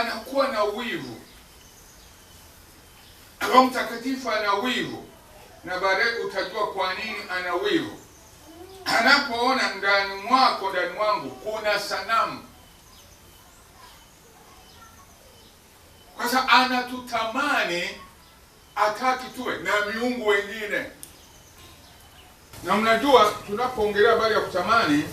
anakuwa na wivu. Roho Mtakatifu ana wivu, na baadaye utajua kwa nini ana wivu. Anapoona ndani mwako, ndani mwangu kuna sanamu, kwa sababu anatutamani, ataki tuwe na miungu wengine. Na mnajua tunapoongelea habari ya kutamani,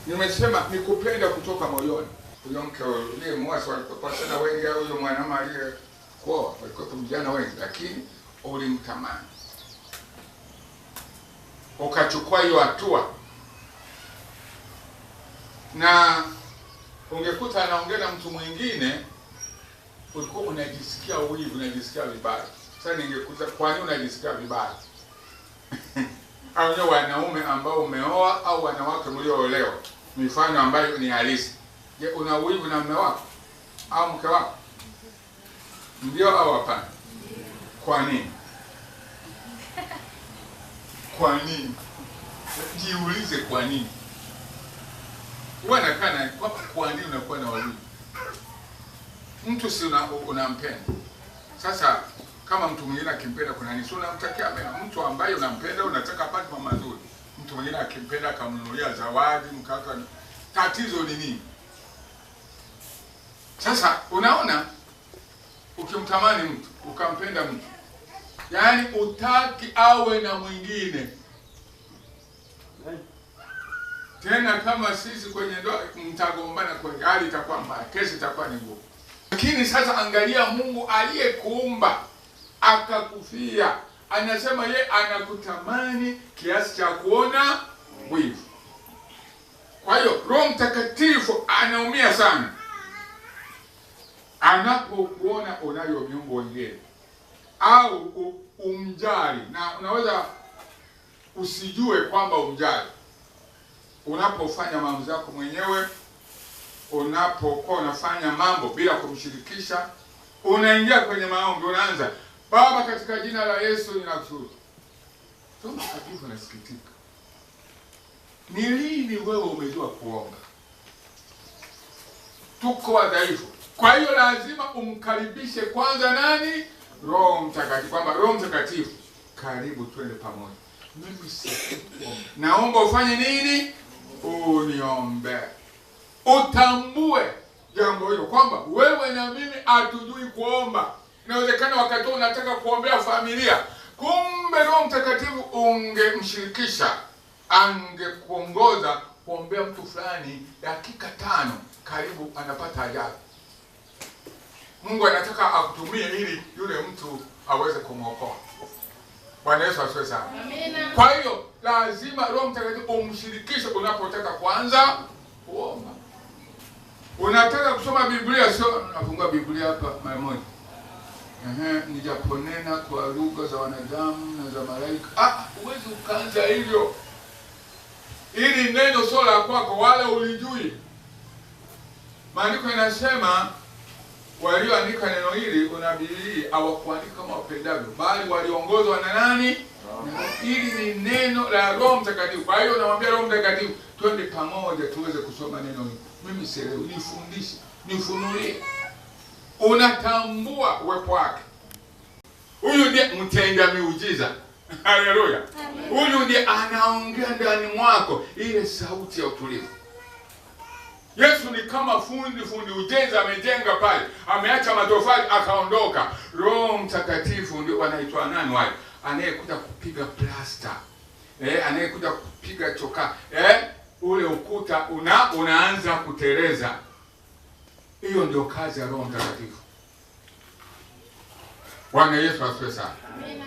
nimesema ni kupenda kutoka moyoni. Huyo mke ndiye mwasi walikuwa sana wengi, au huyo mwanamke aliyekuoa walikuwa vijana wengi, lakini ulimtamani, ukachukua hiyo hatua. Na ungekuta anaongea na mtu mwingine, ulikuwa unajisikia wivu, unajisikia vibaya. Sasa ningekuta kwa nini unajisikia vibaya? Au ni wanaume ambao umeoa au wanawake mlioolewa, mifano ambayo ni halisi. Je, una wivu na mume wako au mke wako? Ndio au hapana? Kwa nini? Kwa nini? Jiulize kwa nini. Wanakana kwa nini unakuwa na wivu? Mtu si unampenda. Sasa kama mtu mwingine akimpenda kuna nini? Sio unamtakia mema. Mtu ambaye unampenda unataka apate mambo mazuri. Mtu mwingine akimpenda akamnunulia zawadi, mkaka, tatizo ni nini? Sasa unaona, ukimtamani mtu, ukampenda mtu, yaani utaki awe na mwingine. Tena kama sisi kwenye ndoa mtagombana, kwa hali itakuwa mbaya, kesi itakuwa ni ngumu. Lakini sasa angalia, Mungu aliyekuumba akakufia, anasema ye anakutamani kiasi cha kuona wivu. Kwa hiyo Roho Mtakatifu anaumia sana anapokuona unayo miungu wengine au umjali, na unaweza usijue kwamba umjali. Unapofanya maamuzi yako mwenyewe, unapokuwa unafanya mambo bila kumshirikisha, unaingia kwenye maombi, unaanza, Baba, katika jina la Yesu ninakushukuru. Roho Mtakatifu anasikitika. Ni lini wewe umejua kuomba? Tuko wadhaifu. Kwa hiyo lazima umkaribishe kwanza nani? Roho Mtakatifu. Kwamba Roho Mtakatifu, karibu twende pamoja. Mimi sikuomba, naomba ufanye nini? Uniombe. Utambue jambo hilo kwamba wewe na mimi hatujui kuomba. Inawezekana wakati unataka kuombea familia, kumbe Roho Mtakatifu ungemshirikisha, angekuongoza kuombea mtu fulani dakika 5, karibu anapata ajali. Mungu anataka akutumie ili yule mtu aweze kumwokoa. Bwana Yesu asifiwe sana. Amina. Kwa hiyo lazima Roho Mtakatifu umshirikishe unapotaka kuanza kuomba. Unataka kusoma Biblia, sio nafungua Biblia hapa mara moja. Nijaponena kwa lugha za wanadamu na za malaika. Huwezi ukaanza hivyo. Ili neno sio la kwako wala ulijui. Maandiko yanasema walioandika neno hili unabii hawakuandika kama wapendavyo, bali waliongozwa na nani? Hili ni neno la Roho Mtakatifu. Kwa hiyo namwambia Roho Mtakatifu, twende pamoja tuweze kusoma neno hili. Mimi sielewi, nifundishe, nifunulie. Unatambua uwepo wake. Huyu ndiye mtenda miujiza. Haleluya. Huyu ndiye anaongea ndani mwako, ile sauti ya utulivu. Yesu ni kama fundi ujenzi, amejenga pale, ameacha matofali akaondoka. Roho Mtakatifu ndio wanaitwa nani wale? Anayekuja kupiga plasta. Anayekuja kupiga choka. Ule ukuta unaanza kuteleza. Hiyo ndio kazi ya Roho Mtakatifu. Bwana Yesu asifiwe sana. Amina.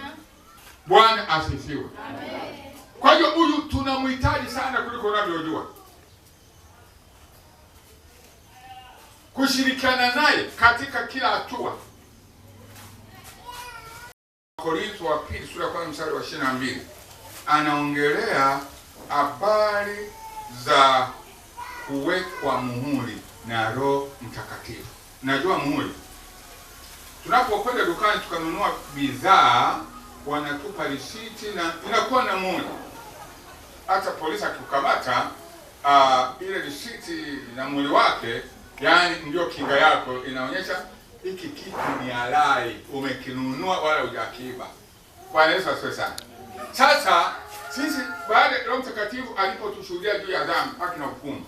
Bwana asifiwe. Amen. Kwa hiyo huyu tunamhitaji sana kuliko unavyojua. Kushirikiana naye katika kila hatua. Korintho wa pili sura ya 1 mstari wa 22 anaongelea habari za kuwekwa muhuri na Roho Mtakatifu. Najua muhuri. Tunapokwenda dukani tukanunua bidhaa, wanatupa risiti na inakuwa na muhuri. Hata polisi akikamata ile risiti na muhuri wake, yaani ndio kinga yako, inaonyesha hiki kitu ni halali, umekinunua wala hujakiba. Bwana Yesu asifiwe sana. Sasa sisi baada ya Roho Mtakatifu alipotushuhudia juu ya dhambi, haki na hukumu,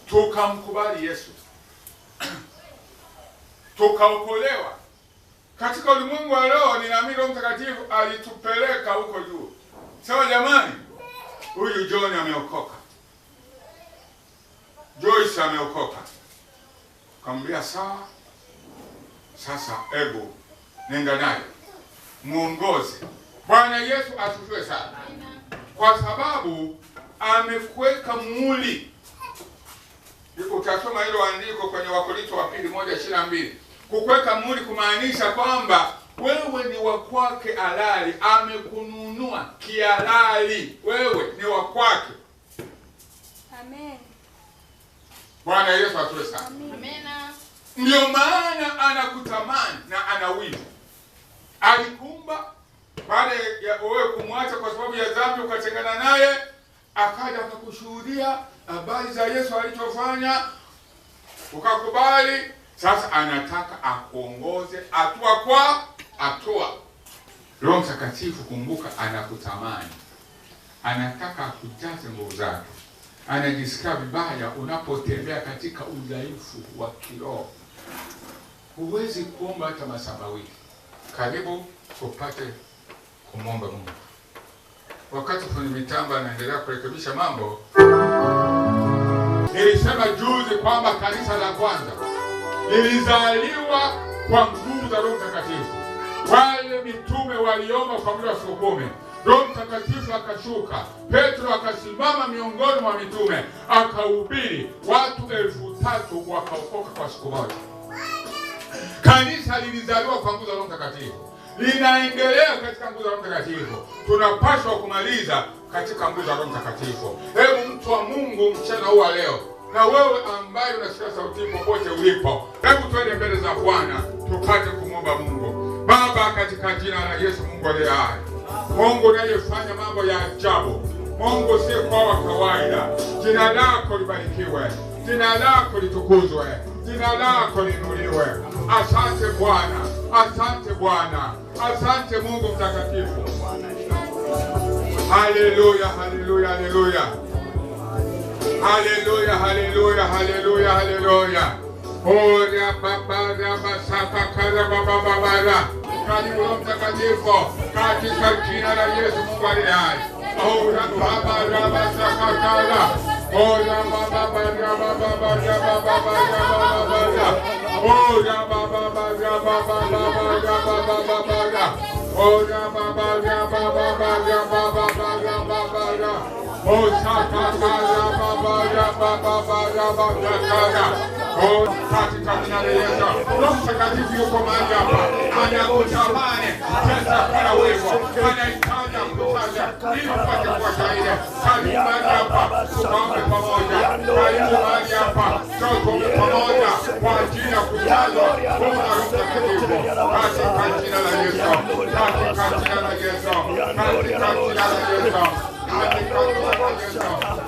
tukamkubali Yesu tukaokolewa. Katika ulimwengu wa roho, ninaamini Roho Mtakatifu alitupeleka huko juu. Sawa jamani, huyu John ameokoka, Joyce ameokoka. Kamwambia sawa, sasa hebu nenda naye muongoze. Bwana Yesu asifiwe sana. Kwa sababu amekuweka muhuri. Utasoma hilo andiko kwenye Wakorintho wa pili 1:22. Kukuweka muhuri kumaanisha kwamba wewe ni wa kwake halali, amekununua kihalali, wewe ni wa kwake. Amen. Bwana Yesu asifiwe sana. Amen. Ndio maana anakutamani na anawivu. Alikumba baada ya wewe kumwacha kwa sababu ya dhambi, ukatengana naye, akaja akakushuhudia habari za Yesu alichofanya, ukakubali. Sasa anataka akuongoze hatua kwa hatua. Roho Mtakatifu, kumbuka, anakutamani, anataka akujaze nguvu zake. Anajisikia vibaya unapotembea katika udhaifu wa kiroho. Huwezi kuomba hata masaa mawili. Karibu upate kumwomba Mungu. Wakati fundi mitambo anaendelea kurekebisha mambo, nilisema juzi kwamba kanisa la kwanza lilizaliwa kwa nguvu za Roho Mtakatifu. Wale mitume waliomba kwa muda wa siku 10. Roho Mtakatifu akashuka. Petro akasimama miongoni mwa mitume akahubiri, watu 3,000 wakaokoka kwa siku moja. Kanisa lilizaliwa kwa nguvu za Roho Mtakatifu, linaendelea katika nguvu za Roho Mtakatifu. Tunapaswa kumaliza katika nguvu za Roho Mtakatifu. Hebu mtu wa Mungu, mchana huu wa leo, na wewe ambaye unasikia sauti popote ulipo, hebu twende mbele za Bwana tupate kumwomba Mungu. Baba, katika jina la Yesu, Mungu aliye hai, Mungu unayefanya mambo ya ajabu, Mungu si kwa kawaida, jina lako libarikiwe, jina lako litukuzwe, jina lako linuliwe. Asante Bwana, asante Bwana, asante Mungu mtakatifu. Haleluya, haleluya, haleluya. Haleluya, haleluya, haleluya, haleluya. Ora baba raba saka kara baba baba. Karibu Roho Mtakatifu katika jina la Yesu Mungu aliye hai. Ora baba raba saka kara. Ora baba raba baba raba baba raba baba. Ora baba raba baba raba baba baba. Ora baba raba baba raba baba baba. Oh, sakakara baba raba baba raba sakara. Oh, katika jina la Yesu. Roho Mtakatifu yuko mahali hapa. Anakutamani sasa kwa wewe. Anahitaji kukutaja ili upate kuwa shahidi. Karibu mahali hapa. Tuombe pamoja. Karibu mahali hapa. Tuombe pamoja kwa ajili ya kujazwa kwa Roho Mtakatifu. Katika jina la Yesu. Katika jina la Yesu. Katika jina la Yesu.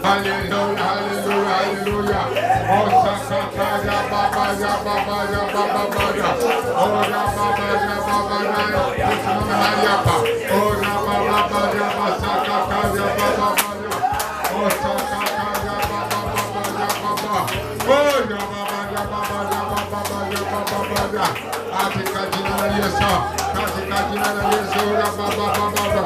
Hallelujah, hallelujah, hallelujah. Oh, sakakaya baba ya baba ya baba baba. Oh, ya baba ya baba ya. Tusimame mahali hapa. Oh, ya baba ya baba sakakaya baba baba. Oh, sakakaya baba baba ya baba. Oh, ya baba ya baba ya baba ya baba baba. Katika jina la Yesu, katika jina la Yesu, ya baba baba.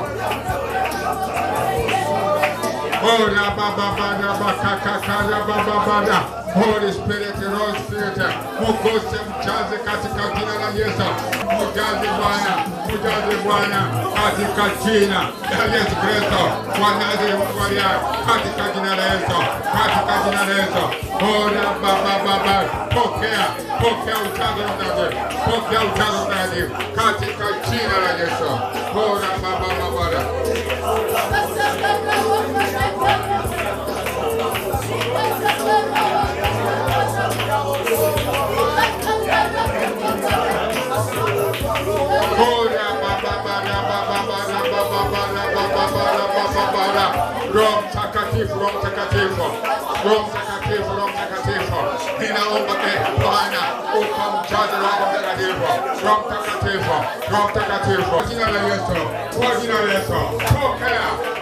Ora baba baba bakakakaya baba baba. Holy Spirit, Holy Spirit, muguse mchaze katika jina la Yesu. Mujaze Bwana, mujaze Bwana katika jina la Yesu Kristo. Wanaze Mungu aliye hai katika jina la Yesu, katika jina la Yesu. Ora baba baba, pokea ujazo mtakatifu, pokea ujazo mtakatifu katika jina la Yesu. Ora baba baba. Roho Mtakatifu, Roho Mtakatifu, Roho Mtakatifu, Roho Mtakatifu, ninaomba mchache Roho Mtakatifu, Roho Mtakatifu, Roho Mtakatifu. Kwa jina la Yesu, kwa jina la Yesu,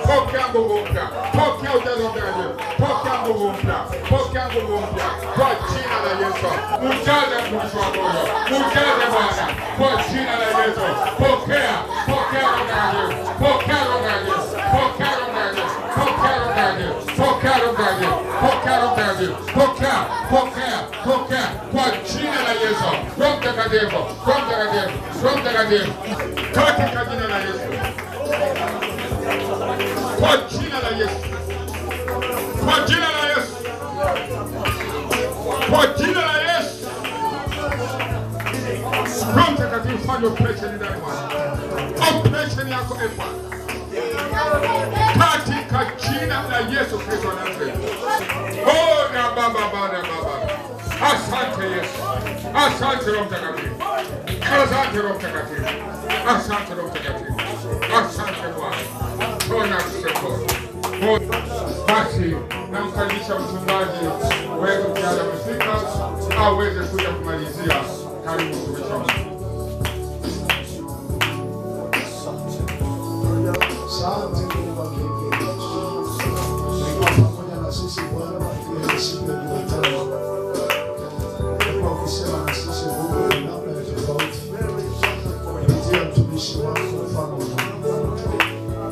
pokea nguvu mpya, pokea ujazo mtakatifu, pokea nguvu mpya, pokea nguvu mpya kwa jina la Yesu. Mjaze mtumishi wa Mungu, mjaze Bwana kwa jina la Yesu. Pokea Roho Mtakatifu, pokea Roho Mtakatifu, pokea Roho Mtakatifu, pokea Roho Mtakatifu, pokea Roho Mtakatifu, pokea Roho Mtakatifu, pokea kwa jina la Yesu. Roho Mtakatifu, Roho Mtakatifu, Roho Mtakatifu katika jina la Yesu. Kwa jina la Yesu. Kwa jina la Yesu. Kwa jina la Yesu. Roho Mtakatifu fanya operation ndani mwako. Operation yako epa. Katika jina la Yesu Kristo wa Nazareti. Oh na baba. Asante Yesu. Asante Roho Mtakatifu. Asante Roho Mtakatifu. Asante Roho Mtakatifu. Asante Bwana. Basi namkaribisha mchungaji wetu Kiada Msika aweze kuja kumalizia. Karibu mtumishi wa Mungu. Asante kwa pamoja na sisi Bwana kwa siku ya Jumatano. Kwa kusema na sisi Mungu namna ya tofauti. Kupitia mtumishi wako mfano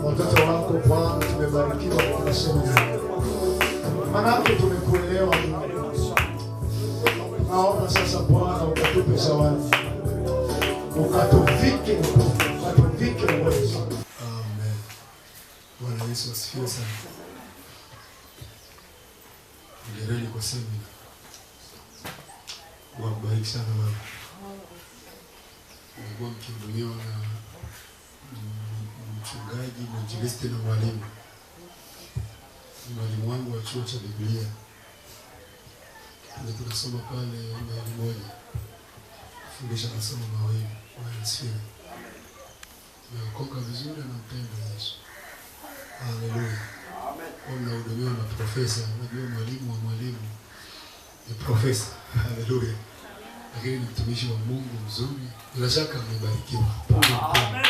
watoto wako Bwana, tumebarikiwa tunasema manake tumekuelewa. Naomba sasa Bwana ukatupe zawadi, ukatuvike uwezo. Amen. Bwana Yesu asifiwe sana. Hongereni kwa semina. Wabariki sana baba. Mungu mkihudumiwa na mchungaji, mwinjilisti na mwalimu wangu wa chuo cha Biblia. Ndio tunasoma pale mahali moja. Fundisha masomo mawili. Bwana asifiwe. Tumeokoka vizuri na mpendo Yesu. Haleluya. Amen. Unahudumiwa na profesa. Unajua mwalimu wa mwalimu ni profesa. Haleluya. Lakini ni mtumishi wa Mungu mzuri. Bila shaka amebarikiwa. Amen.